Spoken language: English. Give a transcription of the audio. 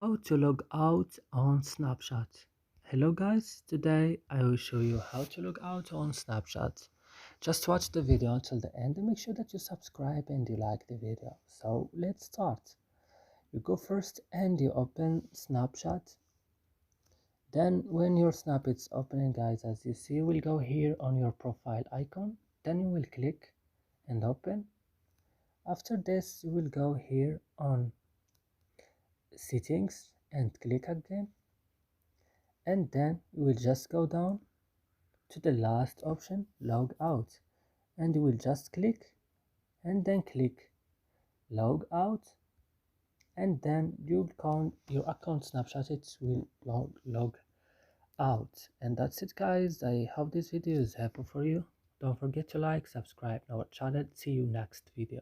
How to log out on Snapchat. Hello guys, today I will show you how to log out on Snapchat. Just watch the video until the end and make sure that you subscribe and you like the video. So let's start. You go first and you open Snapchat. Then when your Snap is opening guys, as you see, you will go here on your profile icon. Then you will click and open. After this you will go here on settings and click again, and then you will just go down to the last option, log out, and you will just click and then click log out, and then you'll count your account Snapchat, it will log out. And that's it guys, I hope this video is helpful for you. Don't forget to like, subscribe to our channel. See you next video.